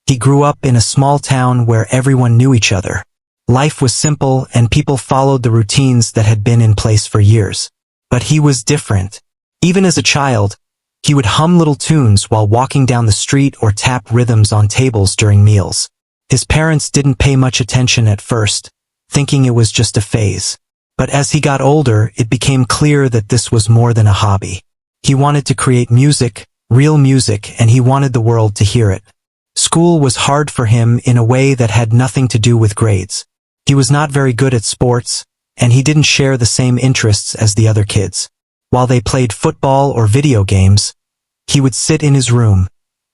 He grew up in a small town where everyone knew each other. Life was simple and people followed the routines that had been in place for years. But he was different. Even as a child, he would hum little tunes while walking down the street or tap rhythms on tables during meals. His parents didn't pay much attention at first, thinking it was just a phase. But as he got older, it became clear that this was more than a hobby. He wanted to create music, real music, and he wanted the world to hear it. School was hard for him in a way that had nothing to do with grades. He was not very good at sports, and he didn't share the same interests as the other kids. While they played football or video games, he would sit in his room,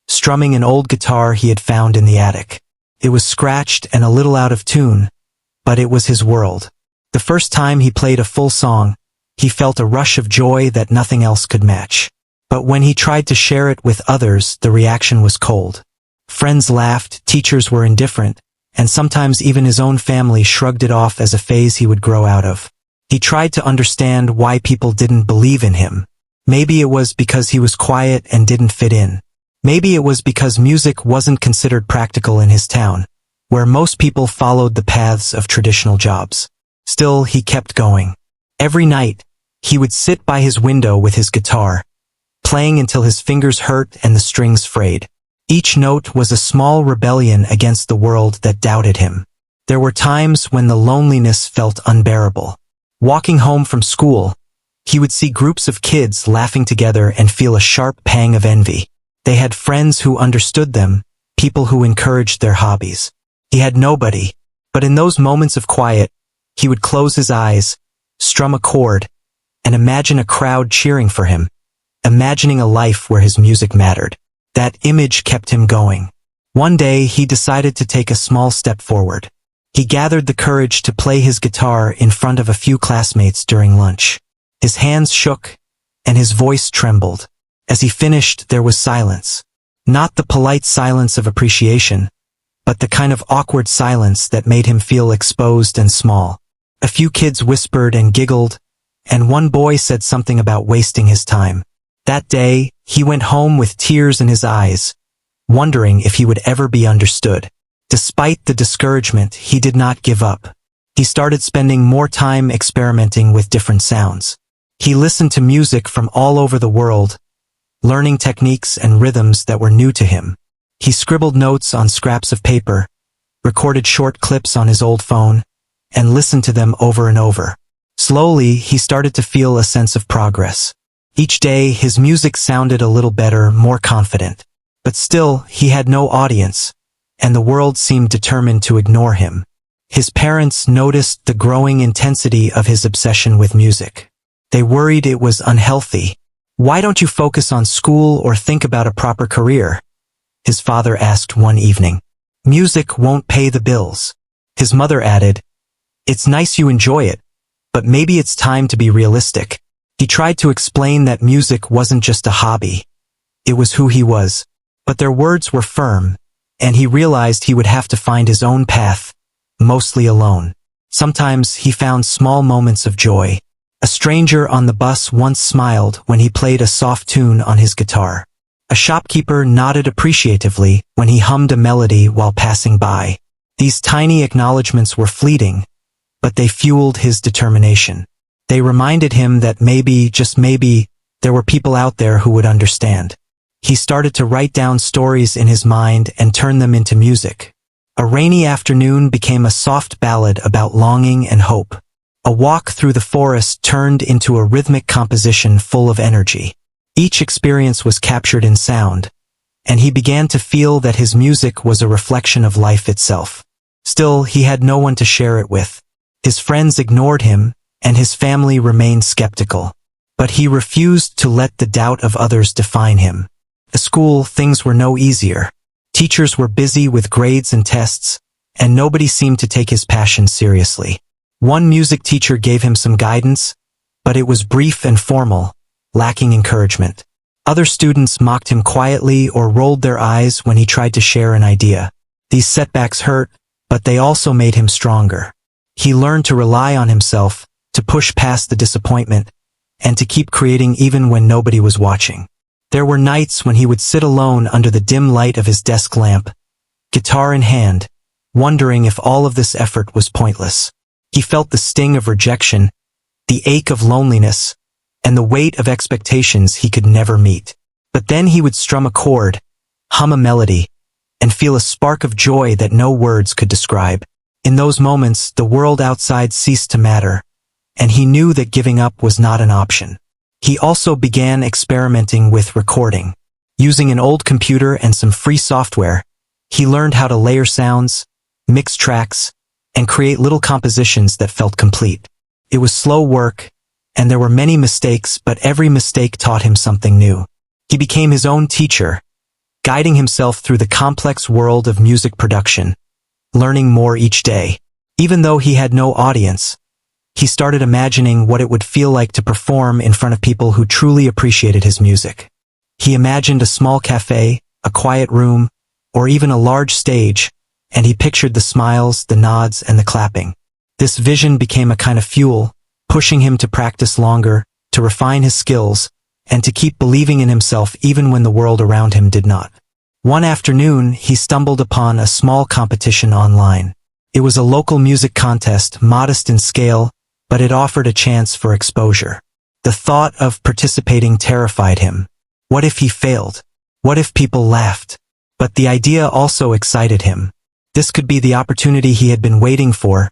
strumming an old guitar he had found in the attic. It was scratched and a little out of tune, but it was his world. The first time he played a full song, he felt a rush of joy that nothing else could match. But when he tried to share it with others, the reaction was cold. Friends laughed, teachers were indifferent, and sometimes even his own family shrugged it off as a phase he would grow out of. He tried to understand why people didn't believe in him. Maybe it was because he was quiet and didn't fit in. Maybe it was because music wasn't considered practical in his town, where most people followed the paths of traditional jobs. Still, he kept going. Every night, he would sit by his window with his guitar, playing until his fingers hurt and the strings frayed. Each note was a small rebellion against the world that doubted him. There were times when the loneliness felt unbearable. Walking home from school, he would see groups of kids laughing together and feel a sharp pang of envy. They had friends who understood them, people who encouraged their hobbies. He had nobody, but in those moments of quiet, he would close his eyes, strum a chord, and imagine a crowd cheering for him, imagining a life where his music mattered. That image kept him going. One day, he decided to take a small step forward. He gathered the courage to play his guitar in front of a few classmates during lunch. His hands shook, and his voice trembled. As he finished, there was silence. Not the polite silence of appreciation, but the kind of awkward silence that made him feel exposed and small. A few kids whispered and giggled, and one boy said something about wasting his time. That day, he went home with tears in his eyes, wondering if he would ever be understood. Despite the discouragement, he did not give up. He started spending more time experimenting with different sounds. He listened to music from all over the world, learning techniques and rhythms that were new to him. He scribbled notes on scraps of paper, recorded short clips on his old phone, and listened to them over and over. Slowly, he started to feel a sense of progress. Each day, his music sounded a little better, more confident. But still, he had no audience, and the world seemed determined to ignore him. His parents noticed the growing intensity of his obsession with music. They worried it was unhealthy. "Why don't you focus on school or think about a proper career?" his father asked one evening. "Music won't pay the bills." His mother added, "It's nice you enjoy it, but maybe it's time to be realistic." He tried to explain that music wasn't just a hobby. It was who he was. But their words were firm, and he realized he would have to find his own path, mostly alone. Sometimes he found small moments of joy. A stranger on the bus once smiled when he played a soft tune on his guitar. A shopkeeper nodded appreciatively when he hummed a melody while passing by. These tiny acknowledgments were fleeting, but they fueled his determination. They reminded him that maybe, just maybe, there were people out there who would understand. He started to write down stories in his mind and turn them into music. A rainy afternoon became a soft ballad about longing and hope. A walk through the forest turned into a rhythmic composition full of energy. Each experience was captured in sound, and he began to feel that his music was a reflection of life itself. Still, he had no one to share it with. His friends ignored him, and his family remained skeptical. But he refused to let the doubt of others define him. At school, things were no easier. Teachers were busy with grades and tests, and nobody seemed to take his passion seriously. One music teacher gave him some guidance, but it was brief and formal, lacking encouragement. Other students mocked him quietly or rolled their eyes when he tried to share an idea. These setbacks hurt, but they also made him stronger. He learned to rely on himself, to push past the disappointment, and to keep creating even when nobody was watching. There were nights when he would sit alone under the dim light of his desk lamp, guitar in hand, wondering if all of this effort was pointless. He felt the sting of rejection, the ache of loneliness, and the weight of expectations he could never meet. But then he would strum a chord, hum a melody, and feel a spark of joy that no words could describe. In those moments, the world outside ceased to matter, and he knew that giving up was not an option. He also began experimenting with recording. Using an old computer and some free software, he learned how to layer sounds, mix tracks, and create little compositions that felt complete. It was slow work, and there were many mistakes, but every mistake taught him something new. He became his own teacher, guiding himself through the complex world of music production, learning more each day. Even though he had no audience, he started imagining what it would feel like to perform in front of people who truly appreciated his music. He imagined a small cafe, a quiet room, or even a large stage, and he pictured the smiles, the nods, and the clapping. This vision became a kind of fuel, pushing him to practice longer, to refine his skills, and to keep believing in himself even when the world around him did not. One afternoon, he stumbled upon a small competition online. It was a local music contest, modest in scale, but it offered a chance for exposure. The thought of participating terrified him. What if he failed? What if people laughed? But the idea also excited him. This could be the opportunity he had been waiting for,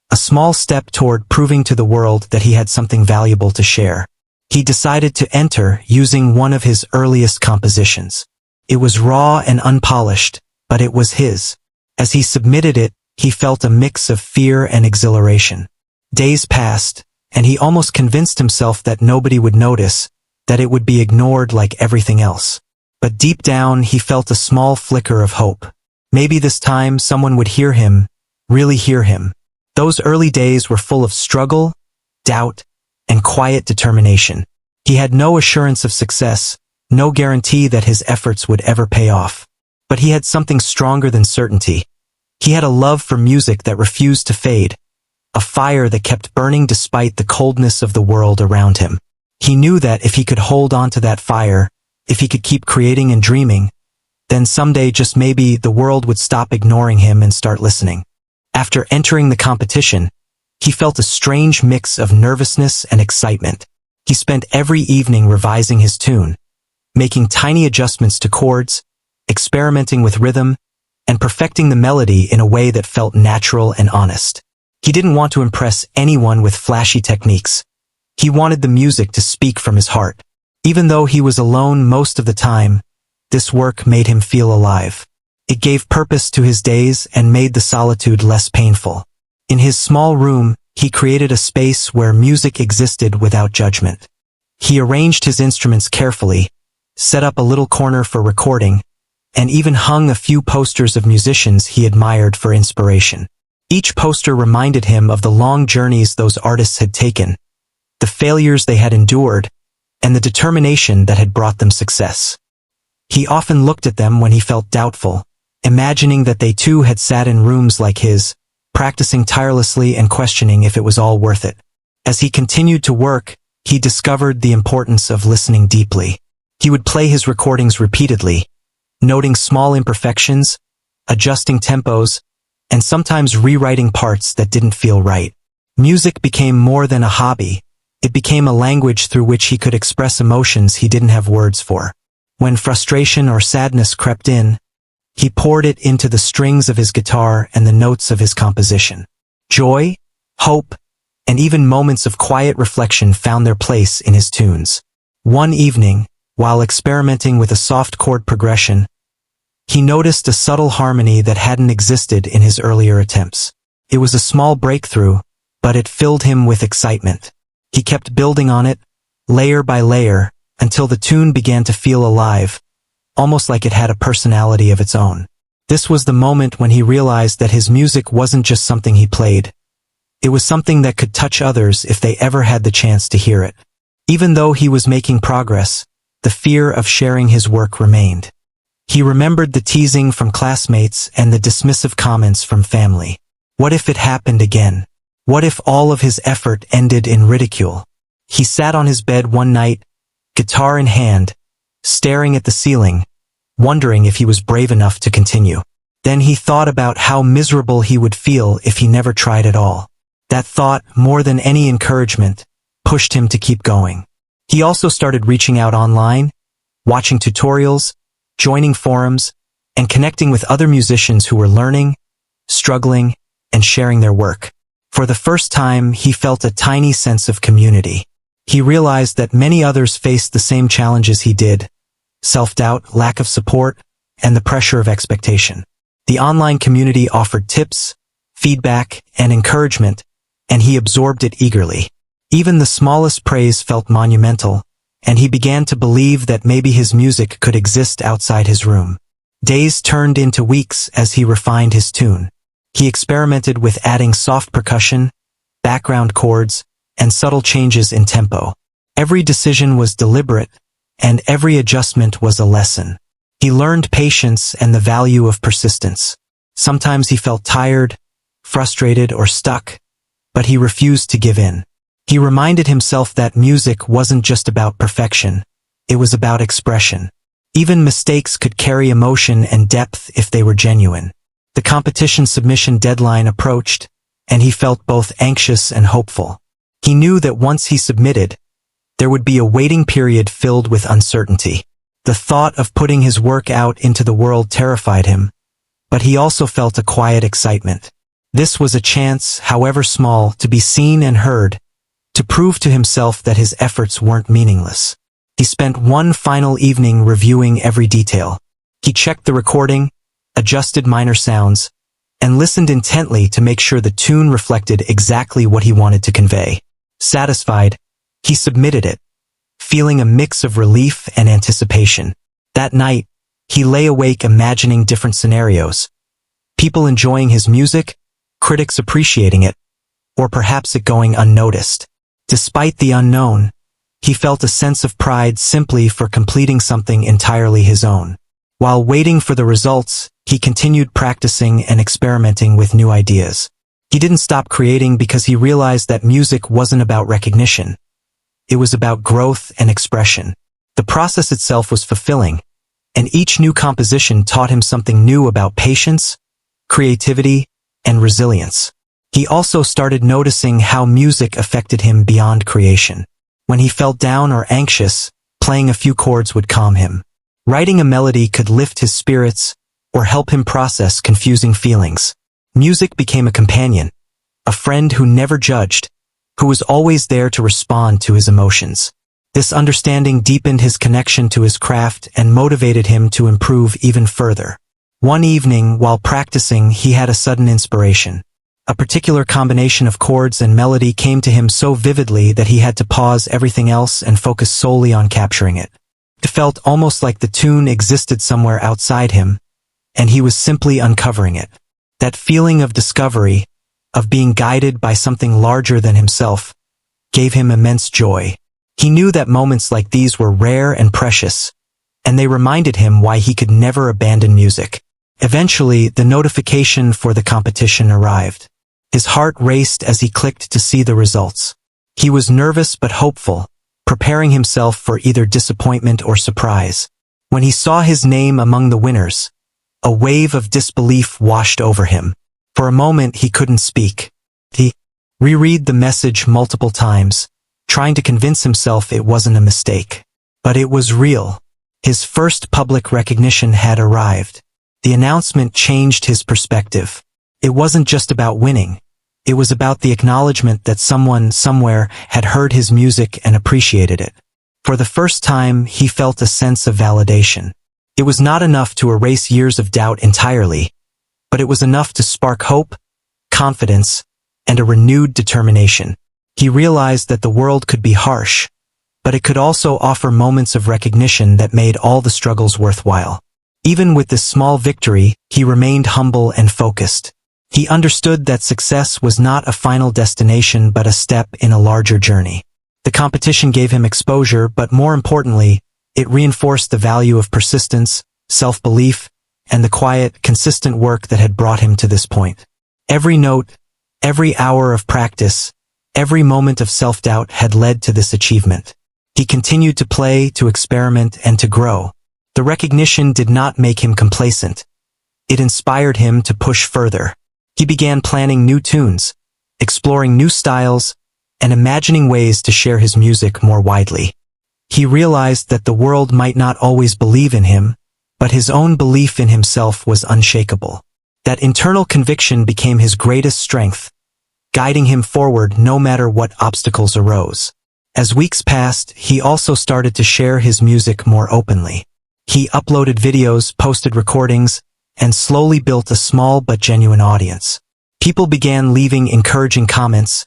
a small step toward proving to the world that he had something valuable to share. He decided to enter using one of his earliest compositions. It was raw and unpolished, but it was his. As he submitted it, he felt a mix of fear and exhilaration. Days passed, and he almost convinced himself that nobody would notice, that it would be ignored like everything else. But deep down, he felt a small flicker of hope. Maybe this time someone would hear him, really hear him. Those early days were full of struggle, doubt, and quiet determination. He had no assurance of success, no guarantee that his efforts would ever pay off. But he had something stronger than certainty. He had a love for music that refused to fade, a fire that kept burning despite the coldness of the world around him. He knew that if he could hold on to that fire, if he could keep creating and dreaming, then someday, just maybe, the world would stop ignoring him and start listening. After entering the competition, he felt a strange mix of nervousness and excitement. He spent every evening revising his tune, making tiny adjustments to chords, experimenting with rhythm, and perfecting the melody in a way that felt natural and honest. He didn't want to impress anyone with flashy techniques. He wanted the music to speak from his heart. Even though he was alone most of the time, this work made him feel alive. It gave purpose to his days and made the solitude less painful. In his small room, he created a space where music existed without judgment. He arranged his instruments carefully, set up a little corner for recording, and even hung a few posters of musicians he admired for inspiration. Each poster reminded him of the long journeys those artists had taken, the failures they had endured, and the determination that had brought them success. He often looked at them when he felt doubtful, imagining that they too had sat in rooms like his, practicing tirelessly and questioning if it was all worth it. As he continued to work, he discovered the importance of listening deeply. He would play his recordings repeatedly, noting small imperfections, adjusting tempos, and sometimes rewriting parts that didn't feel right. Music became more than a hobby. It became a language through which he could express emotions he didn't have words for. When frustration or sadness crept in, he poured it into the strings of his guitar and the notes of his composition. Joy, hope, and even moments of quiet reflection found their place in his tunes. One evening, while experimenting with a soft chord progression, he noticed a subtle harmony that hadn't existed in his earlier attempts. It was a small breakthrough, but it filled him with excitement. He kept building on it, layer by layer, until the tune began to feel alive, almost like it had a personality of its own. This was the moment when he realized that his music wasn't just something he played. It was something that could touch others if they ever had the chance to hear it. Even though he was making progress, the fear of sharing his work remained. He remembered the teasing from classmates and the dismissive comments from family. What if it happened again? What if all of his effort ended in ridicule? He sat on his bed one night, guitar in hand, staring at the ceiling, wondering if he was brave enough to continue. Then he thought about how miserable he would feel if he never tried at all. That thought, more than any encouragement, pushed him to keep going. He also started reaching out online, watching tutorials, joining forums, and connecting with other musicians who were learning, struggling, and sharing their work. For the first time, he felt a tiny sense of community. He realized that many others faced the same challenges he did: self-doubt, lack of support, and the pressure of expectation. The online community offered tips, feedback, and encouragement, and he absorbed it eagerly. Even the smallest praise felt monumental, and he began to believe that maybe his music could exist outside his room. Days turned into weeks as he refined his tune. He experimented with adding soft percussion, background chords, and subtle changes in tempo. Every decision was deliberate, and every adjustment was a lesson. He learned patience and the value of persistence. Sometimes he felt tired, frustrated, or stuck, but he refused to give in. He reminded himself that music wasn't just about perfection, it was about expression. Even mistakes could carry emotion and depth if they were genuine. The competition submission deadline approached, and he felt both anxious and hopeful. He knew that once he submitted, there would be a waiting period filled with uncertainty. The thought of putting his work out into the world terrified him, but he also felt a quiet excitement. This was a chance, however small, to be seen and heard, to prove to himself that his efforts weren't meaningless. He spent one final evening reviewing every detail. He checked the recording, adjusted minor sounds, and listened intently to make sure the tune reflected exactly what he wanted to convey. Satisfied, he submitted it, feeling a mix of relief and anticipation. That night, he lay awake imagining different scenarios: people enjoying his music, critics appreciating it, or perhaps it going unnoticed. Despite the unknown, he felt a sense of pride simply for completing something entirely his own. While waiting for the results, he continued practicing and experimenting with new ideas. He didn't stop creating because he realized that music wasn't about recognition. It was about growth and expression. The process itself was fulfilling, and each new composition taught him something new about patience, creativity, and resilience. He also started noticing how music affected him beyond creation. When he felt down or anxious, playing a few chords would calm him. Writing a melody could lift his spirits or help him process confusing feelings. Music became a companion, a friend who never judged, who was always there to respond to his emotions. This understanding deepened his connection to his craft and motivated him to improve even further. One evening, while practicing, he had a sudden inspiration. A particular combination of chords and melody came to him so vividly that he had to pause everything else and focus solely on capturing it. It felt almost like the tune existed somewhere outside him, and he was simply uncovering it. That feeling of discovery, of being guided by something larger than himself, gave him immense joy. He knew that moments like these were rare and precious, and they reminded him why he could never abandon music. Eventually, the notification for the competition arrived. His heart raced as he clicked to see the results. He was nervous but hopeful, preparing himself for either disappointment or surprise. When he saw his name among the winners, a wave of disbelief washed over him. For a moment he couldn't speak. He reread the message multiple times, trying to convince himself it wasn't a mistake. But it was real. His first public recognition had arrived. The announcement changed his perspective. It wasn't just about winning. It was about the acknowledgement that someone somewhere had heard his music and appreciated it. For the first time, he felt a sense of validation. It was not enough to erase years of doubt entirely, but it was enough to spark hope, confidence, and a renewed determination. He realized that the world could be harsh, but it could also offer moments of recognition that made all the struggles worthwhile. Even with this small victory, he remained humble and focused. He understood that success was not a final destination but a step in a larger journey. The competition gave him exposure, but more importantly, it reinforced the value of persistence, self-belief, and the quiet, consistent work that had brought him to this point. Every note, every hour of practice, every moment of self-doubt had led to this achievement. He continued to play, to experiment, and to grow. The recognition did not make him complacent. it inspired him to push further. He began planning new tunes, exploring new styles, and imagining ways to share his music more widely. He realized that the world might not always believe in him, but his own belief in himself was unshakable. That internal conviction became his greatest strength, guiding him forward no matter what obstacles arose. As weeks passed, he also started to share his music more openly. He uploaded videos, posted recordings, and slowly built a small but genuine audience. People began leaving encouraging comments,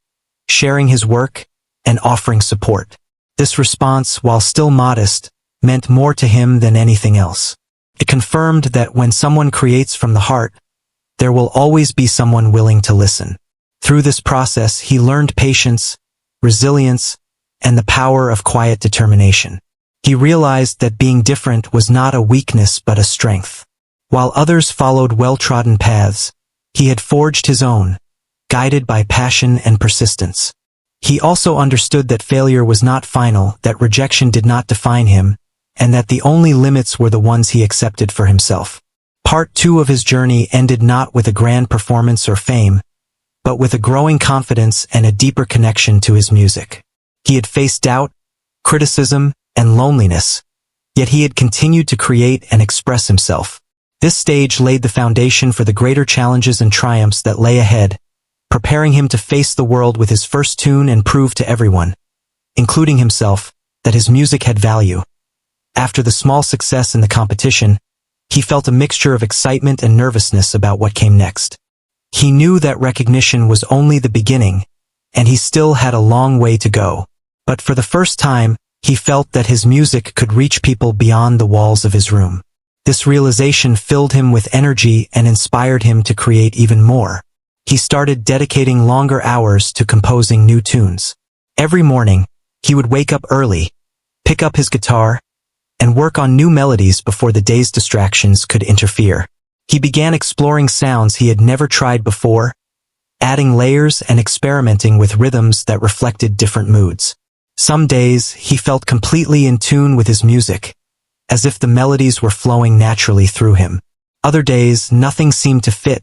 sharing his work, and offering support. This response, while still modest, meant more to him than anything else. It confirmed that when someone creates from the heart, there will always be someone willing to listen. Through this process, he learned patience, resilience, and the power of quiet determination. He realized that being different was not a weakness but a strength. While others followed well-trodden paths, he had forged his own, guided by passion and persistence. He also understood that failure was not final, that rejection did not define him, and that the only limits were the ones he accepted for himself. Part 2 of his journey ended not with a grand performance or fame, but with a growing confidence and a deeper connection to his music. He had faced doubt, criticism, and loneliness, yet he had continued to create and express himself. This stage laid the foundation for the greater challenges and triumphs that lay ahead, preparing him to face the world with his first tune and prove to everyone, including himself, that his music had value. After the small success in the competition, he felt a mixture of excitement and nervousness about what came next. He knew that recognition was only the beginning, and he still had a long way to go. But for the first time, he felt that his music could reach people beyond the walls of his room. This realization filled him with energy and inspired him to create even more. He started dedicating longer hours to composing new tunes. Every morning, he would wake up early, pick up his guitar, and work on new melodies before the day's distractions could interfere. He began exploring sounds he had never tried before, adding layers and experimenting with rhythms that reflected different moods. Some days, he felt completely in tune with his music, as if the melodies were flowing naturally through him. Other days, nothing seemed to fit,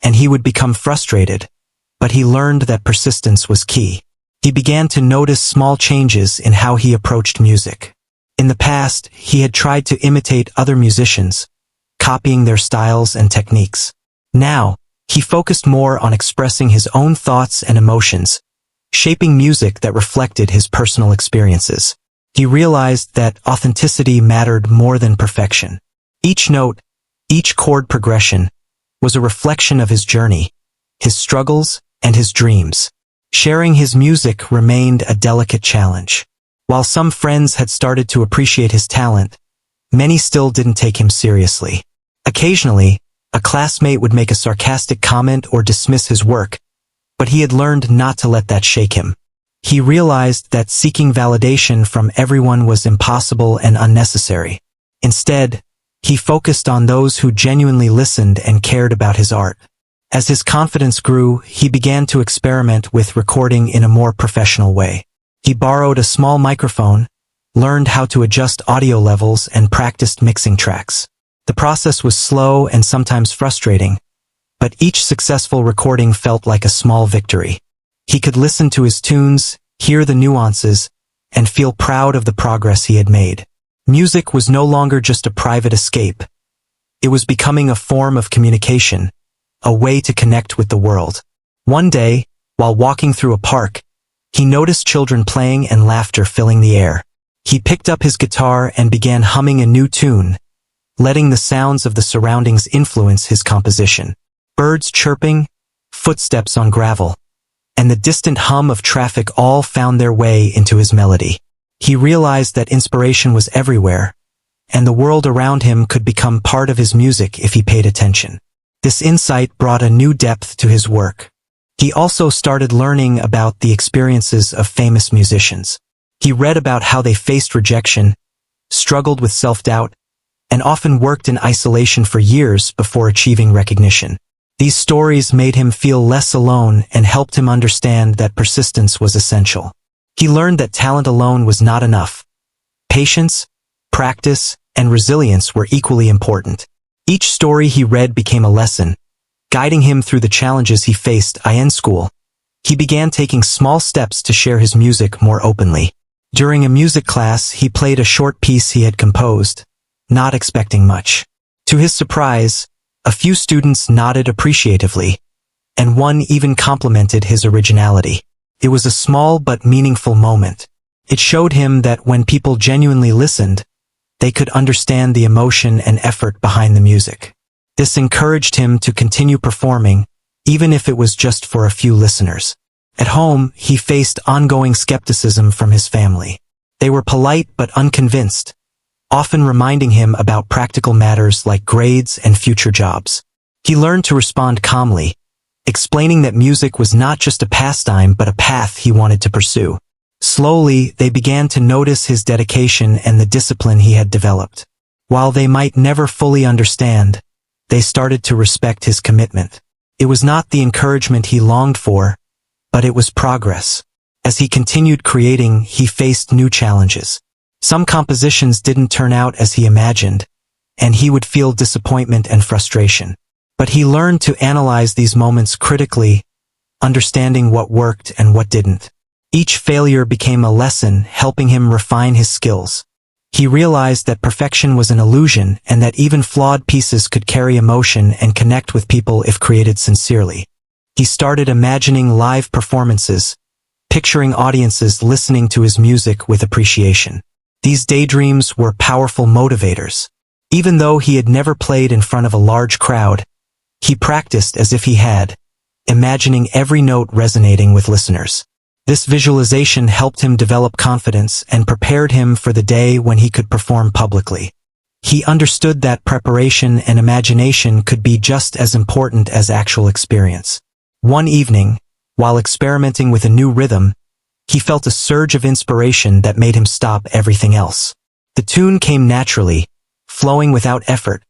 and he would become frustrated, but he learned that persistence was key. He began to notice small changes in how he approached music. In the past, he had tried to imitate other musicians, copying their styles and techniques. Now, he focused more on expressing his own thoughts and emotions, shaping music that reflected his personal experiences. He realized that authenticity mattered more than perfection. Each note, each chord progression, was a reflection of his journey, his struggles, and his dreams. Sharing his music remained a delicate challenge. While some friends had started to appreciate his talent, many still didn't take him seriously. Occasionally, a classmate would make a sarcastic comment or dismiss his work, but he had learned not to let that shake him. He realized that seeking validation from everyone was impossible and unnecessary. Instead, he focused on those who genuinely listened and cared about his art. As his confidence grew, he began to experiment with recording in a more professional way. He borrowed a small microphone, learned how to adjust audio levels, and practiced mixing tracks. The process was slow and sometimes frustrating, but each successful recording felt like a small victory. He could listen to his tunes, hear the nuances, and feel proud of the progress he had made. Music was no longer just a private escape. It was becoming a form of communication, a way to connect with the world. One day, while walking through a park, he noticed children playing and laughter filling the air. He picked up his guitar and began humming a new tune, letting the sounds of the surroundings influence his composition. Birds chirping, footsteps on gravel, and the distant hum of traffic all found their way into his melody. He realized that inspiration was everywhere, and the world around him could become part of his music if he paid attention. This insight brought a new depth to his work. He also started learning about the experiences of famous musicians. He read about how they faced rejection, struggled with self-doubt, and often worked in isolation for years before achieving recognition. These stories made him feel less alone and helped him understand that persistence was essential. He learned that talent alone was not enough. Patience, practice, and resilience were equally important. Each story he read became a lesson, guiding him through the challenges he faced in school. He began taking small steps to share his music more openly. During a music class, he played a short piece he had composed, not expecting much. To his surprise, a few students nodded appreciatively, and one even complimented his originality. It was a small but meaningful moment. It showed him that when people genuinely listened, they could understand the emotion and effort behind the music. This encouraged him to continue performing, even if it was just for a few listeners. At home, he faced ongoing skepticism from his family. They were polite but unconvinced, often reminding him about practical matters like grades and future jobs. He learned to respond calmly, explaining that music was not just a pastime but a path he wanted to pursue. Slowly, they began to notice his dedication and the discipline he had developed. While they might never fully understand, they started to respect his commitment. It was not the encouragement he longed for, but it was progress. As he continued creating, he faced new challenges. Some compositions didn't turn out as he imagined, and he would feel disappointment and frustration. But he learned to analyze these moments critically, understanding what worked and what didn't. Each failure became a lesson, helping him refine his skills. He realized that perfection was an illusion and that even flawed pieces could carry emotion and connect with people if created sincerely. He started imagining live performances, picturing audiences listening to his music with appreciation. These daydreams were powerful motivators. Even though he had never played in front of a large crowd, he practiced as if he had, imagining every note resonating with listeners. This visualization helped him develop confidence and prepared him for the day when he could perform publicly. He understood that preparation and imagination could be just as important as actual experience. One evening, while experimenting with a new rhythm, he felt a surge of inspiration that made him stop everything else. The tune came naturally, flowing without effort,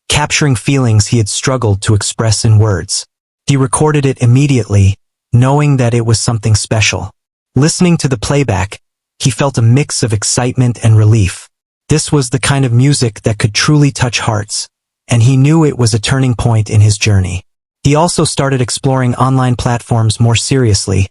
capturing feelings he had struggled to express in words. He recorded it immediately, knowing that it was something special. Listening to the playback, he felt a mix of excitement and relief. This was the kind of music that could truly touch hearts, and he knew it was a turning point in his journey. He also started exploring online platforms more seriously,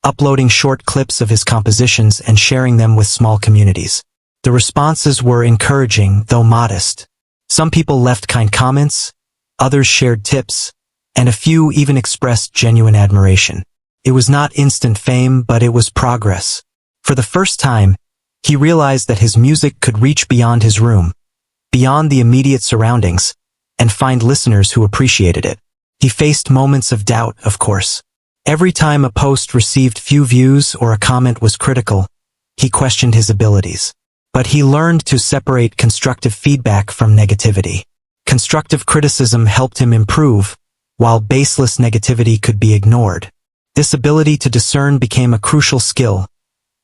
uploading short clips of his compositions and sharing them with small communities. The responses were encouraging, though modest. Some people left kind comments, others shared tips, and a few even expressed genuine admiration. It was not instant fame, but it was progress. For the first time, he realized that his music could reach beyond his room, beyond the immediate surroundings, and find listeners who appreciated it. He faced moments of doubt, of course. Every time a post received few views or a comment was critical, he questioned his abilities. But he learned to separate constructive feedback from negativity. Constructive criticism helped him improve, while baseless negativity could be ignored. This ability to discern became a crucial skill,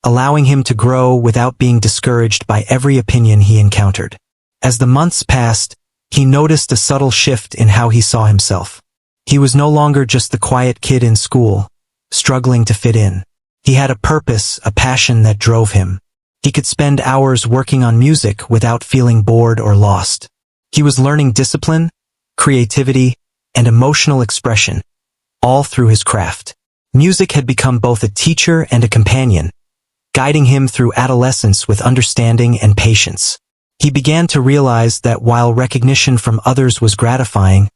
allowing him to grow without being discouraged by every opinion he encountered. As the months passed, he noticed a subtle shift in how he saw himself. He was no longer just the quiet kid in school, struggling to fit in. He had a purpose, a passion that drove him. He could spend hours working on music without feeling bored or lost. He was learning discipline, creativity, and emotional expression, all through his craft. Music had become both a teacher and a companion, guiding him through adolescence with understanding and patience. He began to realize that while recognition from others was gratifying,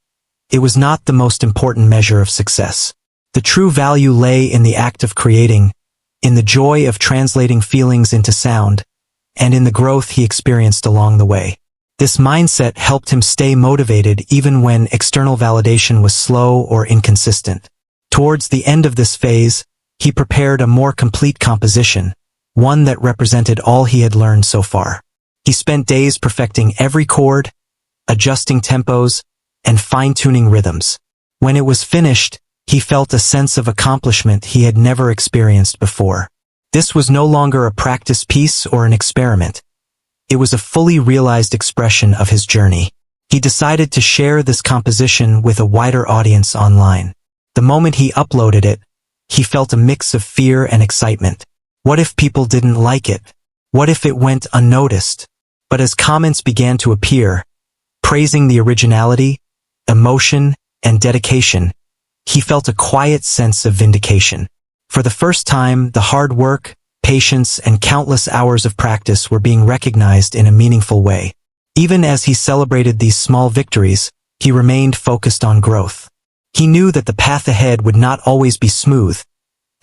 it was not the most important measure of success. The true value lay in the act of creating, in the joy of translating feelings into sound, and in the growth he experienced along the way. This mindset helped him stay motivated even when external validation was slow or inconsistent. Towards the end of this phase, he prepared a more complete composition, one that represented all he had learned so far. He spent days perfecting every chord, adjusting tempos, and fine-tuning rhythms. When it was finished, he felt a sense of accomplishment he had never experienced before. This was no longer a practice piece or an experiment. It was a fully realized expression of his journey. He decided to share this composition with a wider audience online. The moment he uploaded it, he felt a mix of fear and excitement. What if people didn't like it? What if it went unnoticed? But as comments began to appear, praising the originality, emotion, and dedication. He felt a quiet sense of vindication. For the first time, the hard work, patience, and countless hours of practice were being recognized in a meaningful way. Even as he celebrated these small victories, he remained focused on growth. He knew that the path ahead would not always be smooth,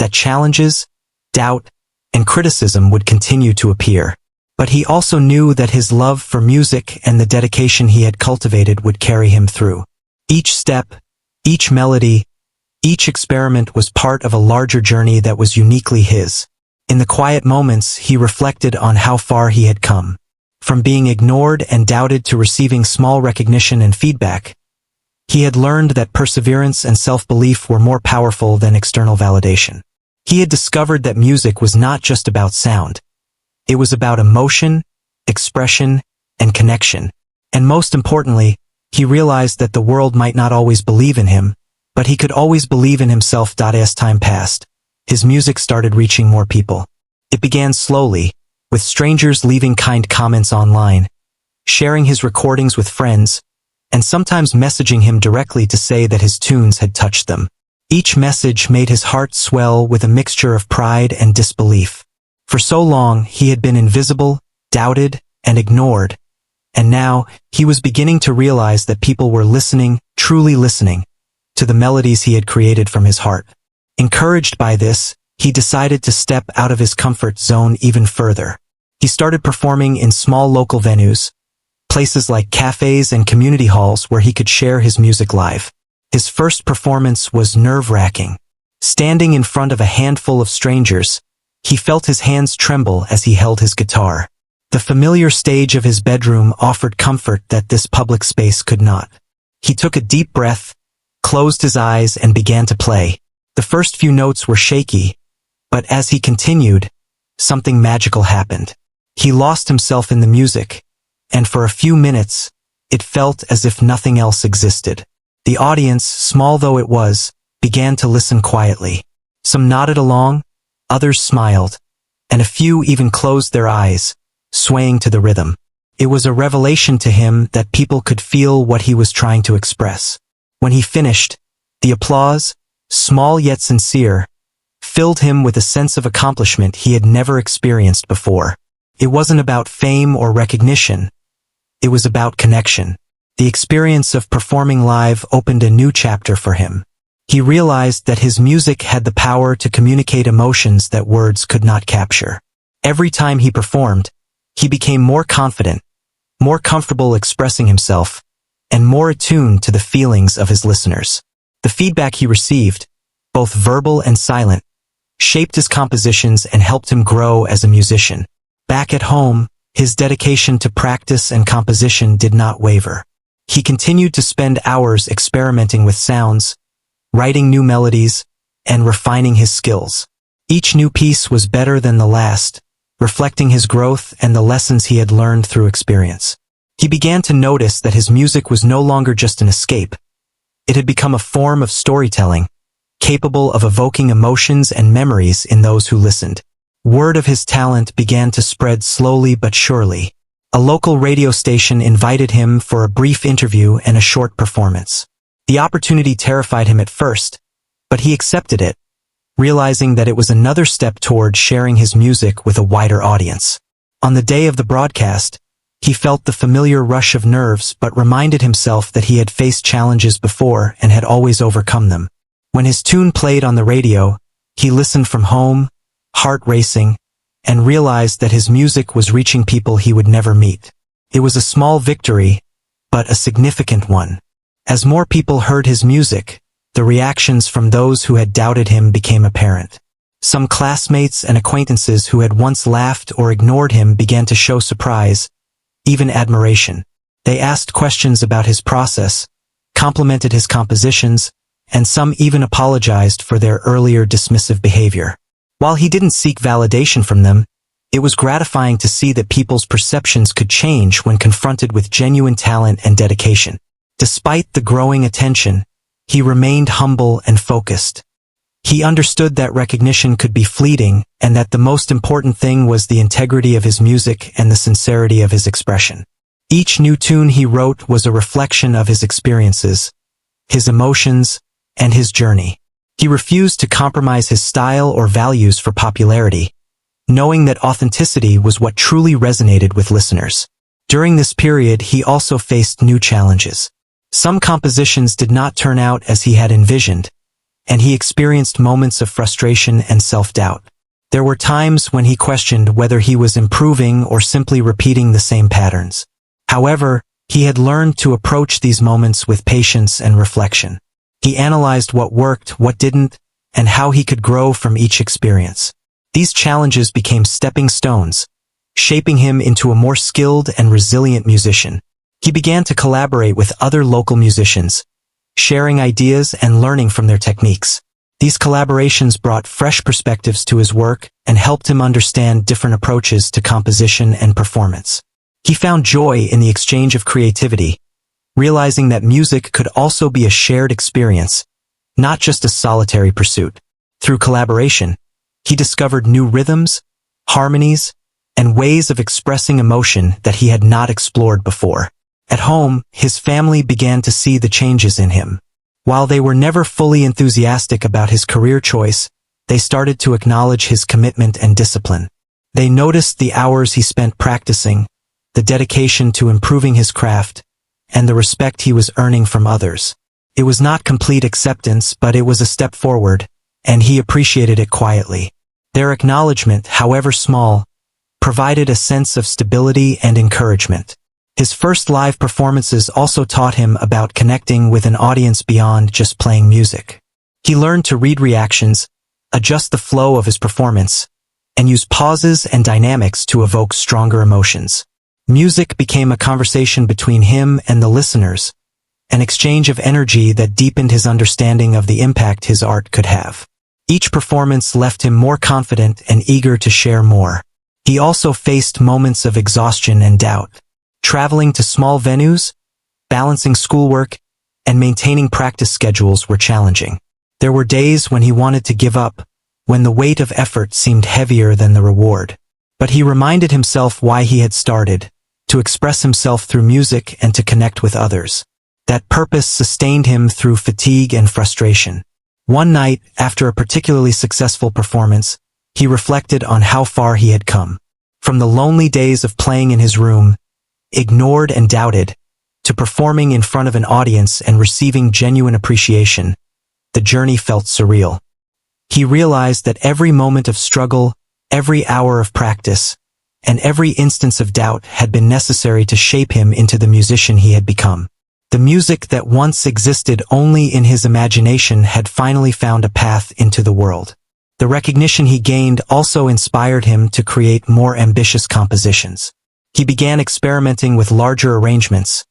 that challenges, doubt, and criticism would continue to appear. But he also knew that his love for music and the dedication he had cultivated would carry him through. Each step, each melody, each experiment was part of a larger journey that was uniquely his. In the quiet moments, he reflected on how far he had come. From being ignored and doubted to receiving small recognition and feedback, he had learned that perseverance and self-belief were more powerful than external validation. He had discovered that music was not just about sound. It was about emotion, expression, and connection. And most importantly, he realized that the world might not always believe in him, but he could always believe in himself. As time passed, his music started reaching more people. It began slowly, with strangers leaving kind comments online, sharing his recordings with friends, and sometimes messaging him directly to say that his tunes had touched them. Each message made his heart swell with a mixture of pride and disbelief. For so long, he had been invisible, doubted, and ignored, and now he was beginning to realize that people were listening, truly listening, to the melodies he had created from his heart. Encouraged by this, he decided to step out of his comfort zone even further. He started performing in small local venues, places like cafes and community halls where he could share his music live. His first performance was nerve-wracking. Standing in front of a handful of strangers, he felt his hands tremble as he held his guitar. The familiar stage of his bedroom offered comfort that this public space could not. He took a deep breath, closed his eyes, and began to play. The first few notes were shaky, but as he continued, something magical happened. He lost himself in the music, and for a few minutes, it felt as if nothing else existed. The audience, small though it was, began to listen quietly. Some nodded along, others smiled, and a few even closed their eyes, swaying to the rhythm. It was a revelation to him that people could feel what he was trying to express. When he finished, the applause, small yet sincere, filled him with a sense of accomplishment he had never experienced before. It wasn't about fame or recognition. It was about connection. The experience of performing live opened a new chapter for him. He realized that his music had the power to communicate emotions that words could not capture. Every time he performed, he became more confident, more comfortable expressing himself, and more attuned to the feelings of his listeners. The feedback he received, both verbal and silent, shaped his compositions and helped him grow as a musician. Back at home, his dedication to practice and composition did not waver. He continued to spend hours experimenting with sounds, writing new melodies, and refining his skills. Each new piece was better than the last, reflecting his growth and the lessons he had learned through experience. He began to notice that his music was no longer just an escape. It had become a form of storytelling, capable of evoking emotions and memories in those who listened. Word of his talent began to spread slowly but surely. A local radio station invited him for a brief interview and a short performance. The opportunity terrified him at first, but he accepted it, realizing that it was another step toward sharing his music with a wider audience. On the day of the broadcast, he felt the familiar rush of nerves but reminded himself that he had faced challenges before and had always overcome them. When his tune played on the radio, he listened from home, heart racing, and realized that his music was reaching people he would never meet. It was a small victory, but a significant one. As more people heard his music, the reactions from those who had doubted him became apparent. Some classmates and acquaintances who had once laughed or ignored him began to show surprise, even admiration. They asked questions about his process, complimented his compositions, and some even apologized for their earlier dismissive behavior. While he didn't seek validation from them, it was gratifying to see that people's perceptions could change when confronted with genuine talent and dedication. Despite the growing attention, he remained humble and focused. He understood that recognition could be fleeting and that the most important thing was the integrity of his music and the sincerity of his expression. Each new tune he wrote was a reflection of his experiences, his emotions, and his journey. He refused to compromise his style or values for popularity, knowing that authenticity was what truly resonated with listeners. During this period, he also faced new challenges. Some compositions did not turn out as he had envisioned, and he experienced moments of frustration and self-doubt. There were times when he questioned whether he was improving or simply repeating the same patterns. However, he had learned to approach these moments with patience and reflection. He analyzed what worked, what didn't, and how he could grow from each experience. These challenges became stepping stones, shaping him into a more skilled and resilient musician. He began to collaborate with other local musicians, sharing ideas and learning from their techniques. These collaborations brought fresh perspectives to his work and helped him understand different approaches to composition and performance. He found joy in the exchange of creativity, realizing that music could also be a shared experience, not just a solitary pursuit. Through collaboration, he discovered new rhythms, harmonies, and ways of expressing emotion that he had not explored before. At home, his family began to see the changes in him. While they were never fully enthusiastic about his career choice, they started to acknowledge his commitment and discipline. They noticed the hours he spent practicing, the dedication to improving his craft, and the respect he was earning from others. It was not complete acceptance, but it was a step forward, and he appreciated it quietly. Their acknowledgement, however small, provided a sense of stability and encouragement. His first live performances also taught him about connecting with an audience beyond just playing music. He learned to read reactions, adjust the flow of his performance, and use pauses and dynamics to evoke stronger emotions. Music became a conversation between him and the listeners, an exchange of energy that deepened his understanding of the impact his art could have. Each performance left him more confident and eager to share more. He also faced moments of exhaustion and doubt. Traveling to small venues, balancing schoolwork, and maintaining practice schedules were challenging. There were days when he wanted to give up, when the weight of effort seemed heavier than the reward. But he reminded himself why he had started, to express himself through music and to connect with others. That purpose sustained him through fatigue and frustration. One night, after a particularly successful performance, he reflected on how far he had come. From the lonely days of playing in his room, ignored and doubted, to performing in front of an audience and receiving genuine appreciation, the journey felt surreal. He realized that every moment of struggle, every hour of practice, and every instance of doubt had been necessary to shape him into the musician he had become. The music that once existed only in his imagination had finally found a path into the world. The recognition he gained also inspired him to create more ambitious compositions. He began experimenting with larger arrangements,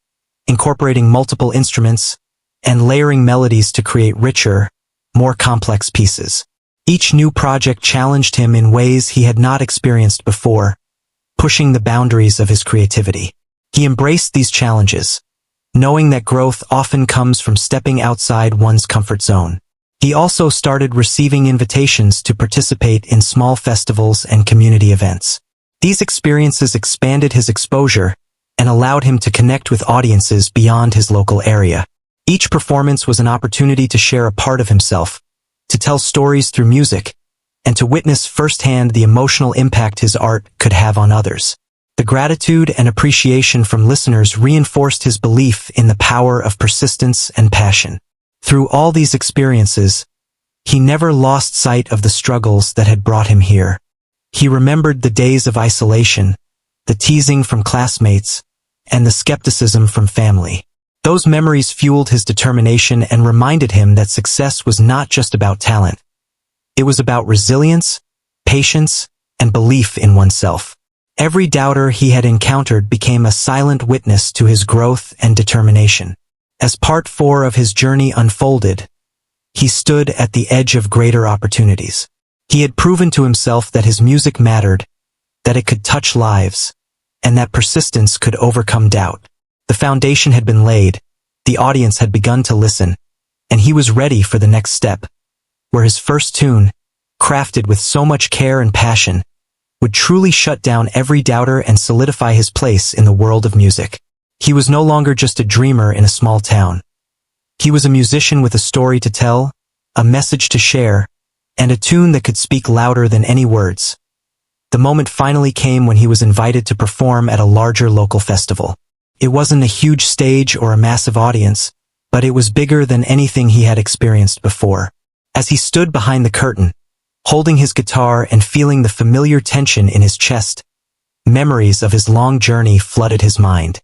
incorporating multiple instruments, and layering melodies to create richer, more complex pieces. Each new project challenged him in ways he had not experienced before, pushing the boundaries of his creativity. He embraced these challenges, knowing that growth often comes from stepping outside one's comfort zone. He also started receiving invitations to participate in small festivals and community events. These experiences expanded his exposure and allowed him to connect with audiences beyond his local area. Each performance was an opportunity to share a part of himself, to tell stories through music, and to witness firsthand the emotional impact his art could have on others. The gratitude and appreciation from listeners reinforced his belief in the power of persistence and passion. Through all these experiences, he never lost sight of the struggles that had brought him here. He remembered the days of isolation, the teasing from classmates, and the skepticism from family. Those memories fueled his determination and reminded him that success was not just about talent. It was about resilience, patience, and belief in oneself. Every doubter he had encountered became a silent witness to his growth and determination. As part 4 of his journey unfolded, he stood at the edge of greater opportunities. He had proven to himself that his music mattered, that it could touch lives, and that persistence could overcome doubt. The foundation had been laid, the audience had begun to listen, and he was ready for the next step, where his first tune, crafted with so much care and passion, would truly shut down every doubter and solidify his place in the world of music. He was no longer just a dreamer in a small town. He was a musician with a story to tell, a message to share, and a tune that could speak louder than any words. The moment finally came when he was invited to perform at a larger local festival. It wasn't a huge stage or a massive audience, but it was bigger than anything he had experienced before. As he stood behind the curtain, holding his guitar and feeling the familiar tension in his chest, memories of his long journey flooded his mind.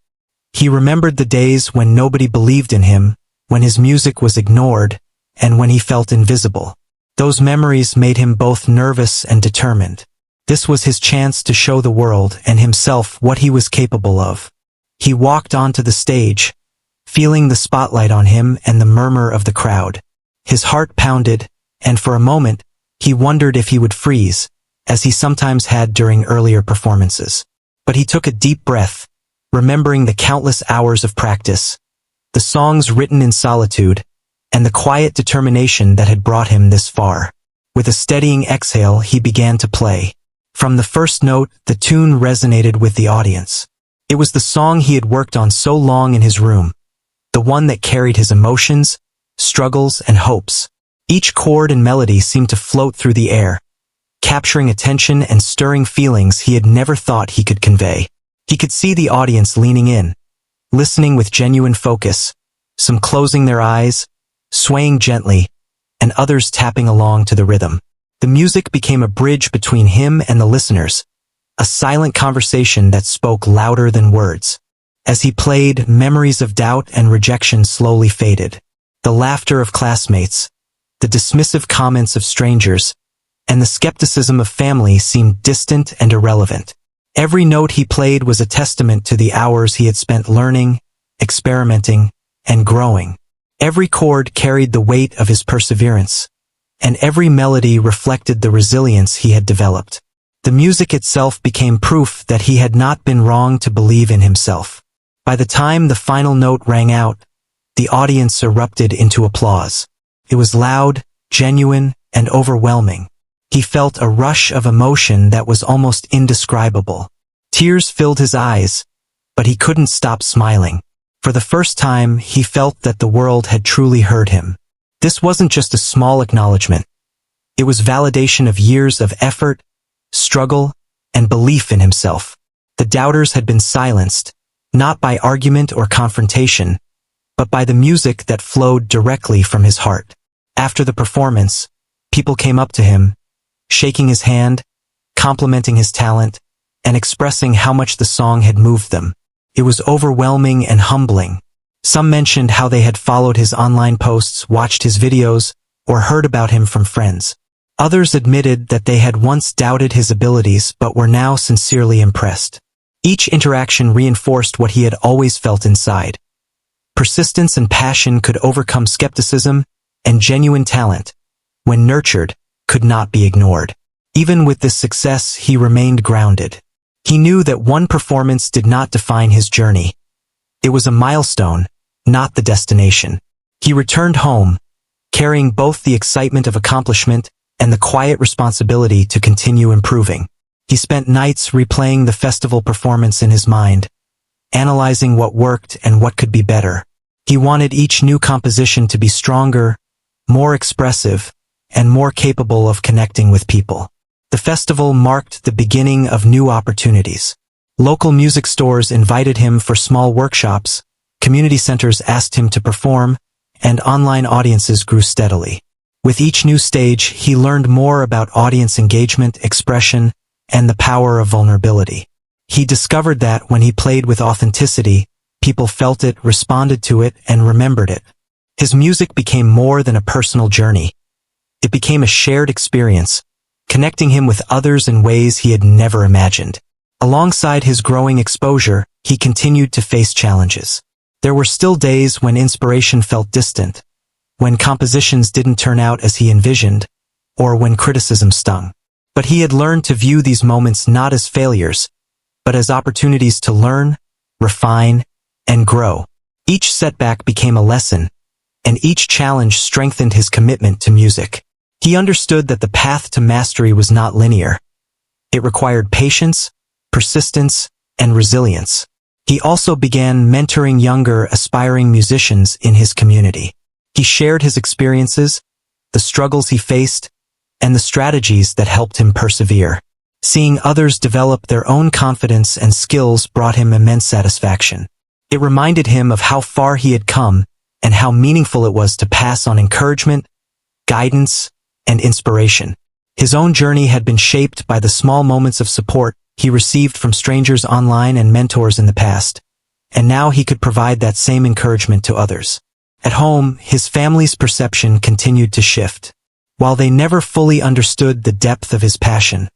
He remembered the days when nobody believed in him, when his music was ignored, and when he felt invisible. Those memories made him both nervous and determined. This was his chance to show the world and himself what he was capable of. He walked onto the stage, feeling the spotlight on him and the murmur of the crowd. His heart pounded, and for a moment, he wondered if he would freeze, as he sometimes had during earlier performances. But he took a deep breath, remembering the countless hours of practice, the songs written in solitude, and the quiet determination that had brought him this far. With a steadying exhale, he began to play. From the first note, the tune resonated with the audience. It was the song he had worked on so long in his room, the one that carried his emotions, struggles, and hopes. Each chord and melody seemed to float through the air, capturing attention and stirring feelings he had never thought he could convey. He could see the audience leaning in, listening with genuine focus, some closing their eyes, swaying gently, and others tapping along to the rhythm. The music became a bridge between him and the listeners, a silent conversation that spoke louder than words. As he played, memories of doubt and rejection slowly faded. The laughter of classmates, the dismissive comments of strangers, and the skepticism of family seemed distant and irrelevant. Every note he played was a testament to the hours he had spent learning, experimenting, and growing. Every chord carried the weight of his perseverance, and every melody reflected the resilience he had developed. The music itself became proof that he had not been wrong to believe in himself. By the time the final note rang out, the audience erupted into applause. It was loud, genuine, and overwhelming. He felt a rush of emotion that was almost indescribable. Tears filled his eyes, but he couldn't stop smiling. For the first time, he felt that the world had truly heard him. This wasn't just a small acknowledgement. It was validation of years of effort, struggle, and belief in himself. The doubters had been silenced, not by argument or confrontation, but by the music that flowed directly from his heart. After the performance, people came up to him, shaking his hand, complimenting his talent, and expressing how much the song had moved them. It was overwhelming and humbling. Some mentioned how they had followed his online posts, watched his videos, or heard about him from friends. Others admitted that they had once doubted his abilities but were now sincerely impressed. Each interaction reinforced what he had always felt inside. Persistence and passion could overcome skepticism, and genuine talent, when nurtured, could not be ignored. Even with this success, he remained grounded. He knew that one performance did not define his journey. It was a milestone, not the destination. He returned home, carrying both the excitement of accomplishment and the quiet responsibility to continue improving. He spent nights replaying the festival performance in his mind, analyzing what worked and what could be better. He wanted each new composition to be stronger, more expressive, and more capable of connecting with people. The festival marked the beginning of new opportunities. Local music stores invited him for small workshops, community centers asked him to perform, and online audiences grew steadily. With each new stage, he learned more about audience engagement, expression, and the power of vulnerability. He discovered that when he played with authenticity, people felt it, responded to it, and remembered it. His music became more than a personal journey. It became a shared experience, connecting him with others in ways he had never imagined. Alongside his growing exposure, he continued to face challenges. There were still days when inspiration felt distant, when compositions didn't turn out as he envisioned, or when criticism stung. But he had learned to view these moments not as failures, but as opportunities to learn, refine, and grow. Each setback became a lesson, and each challenge strengthened his commitment to music. He understood that the path to mastery was not linear. It required patience, persistence, and resilience. He also began mentoring younger, aspiring musicians in his community. He shared his experiences, the struggles he faced, and the strategies that helped him persevere. Seeing others develop their own confidence and skills brought him immense satisfaction. It reminded him of how far he had come and how meaningful it was to pass on encouragement, guidance, and inspiration. His own journey had been shaped by the small moments of support he received from strangers online and mentors in the past, and now he could provide that same encouragement to others. At home, his family's perception continued to shift. While they never fully understood the depth of his passion,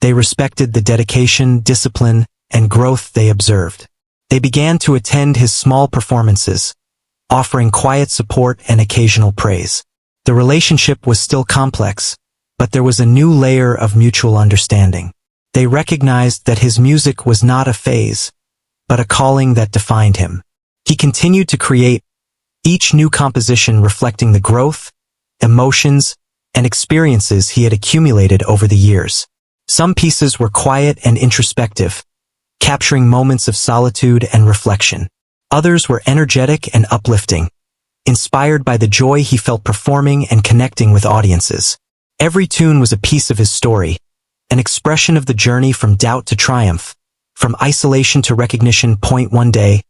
they respected the dedication, discipline, and growth they observed. They began to attend his small performances, offering quiet support and occasional praise. The relationship was still complex, but there was a new layer of mutual understanding. They recognized that his music was not a phase, but a calling that defined him. He continued to create, each new composition reflecting the growth, emotions, and experiences he had accumulated over the years. Some pieces were quiet and introspective, capturing moments of solitude and reflection. Others were energetic and uplifting, inspired by the joy he felt performing and connecting with audiences. Every tune was a piece of his story, an expression of the journey from doubt to triumph, from isolation to recognition. One day,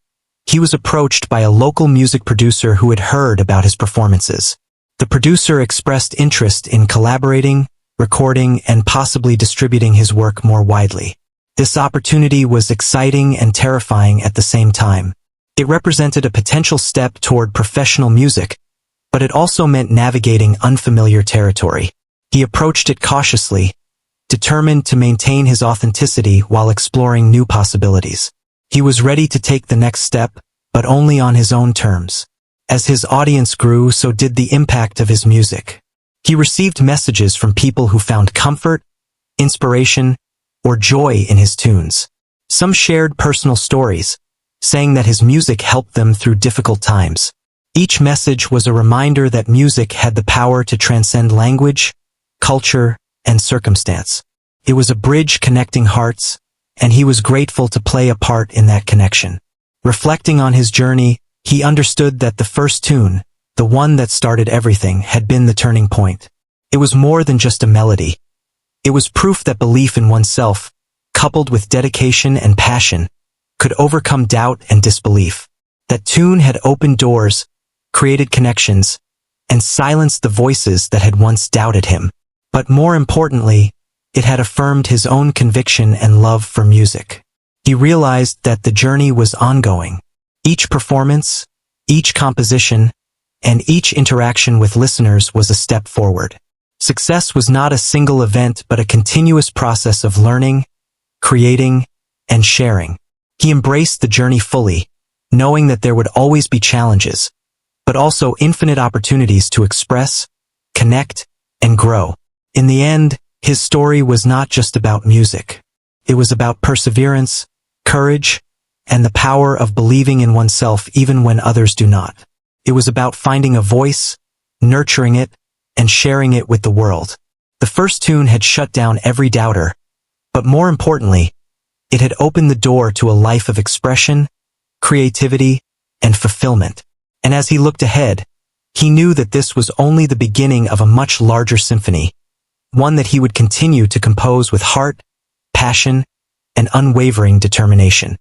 he was approached by a local music producer who had heard about his performances. The producer expressed interest in collaborating, recording, and possibly distributing his work more widely. This opportunity was exciting and terrifying at the same time. It represented a potential step toward professional music, but it also meant navigating unfamiliar territory. He approached it cautiously, determined to maintain his authenticity while exploring new possibilities. He was ready to take the next step, but only on his own terms. As his audience grew, so did the impact of his music. He received messages from people who found comfort, inspiration, or joy in his tunes. Some shared personal stories, saying that his music helped them through difficult times. Each message was a reminder that music had the power to transcend language, culture, and circumstance. It was a bridge connecting hearts, and he was grateful to play a part in that connection. Reflecting on his journey, he understood that the first tune, the one that started everything, had been the turning point. It was more than just a melody. It was proof that belief in oneself, coupled with dedication and passion, could overcome doubt and disbelief. That tune had opened doors, created connections, and silenced the voices that had once doubted him. But more importantly, it had affirmed his own conviction and love for music. He realized that the journey was ongoing. Each performance, each composition, and each interaction with listeners was a step forward. Success was not a single event but a continuous process of learning, creating, and sharing. He embraced the journey fully, knowing that there would always be challenges, but also infinite opportunities to express, connect, and grow. In the end, his story was not just about music. It was about perseverance, courage, and the power of believing in oneself even when others do not. It was about finding a voice, nurturing it, and sharing it with the world. The first tune had shut down every doubter, but more importantly, it had opened the door to a life of expression, creativity, and fulfillment. And as he looked ahead, he knew that this was only the beginning of a much larger symphony, one that he would continue to compose with heart, passion, and unwavering determination.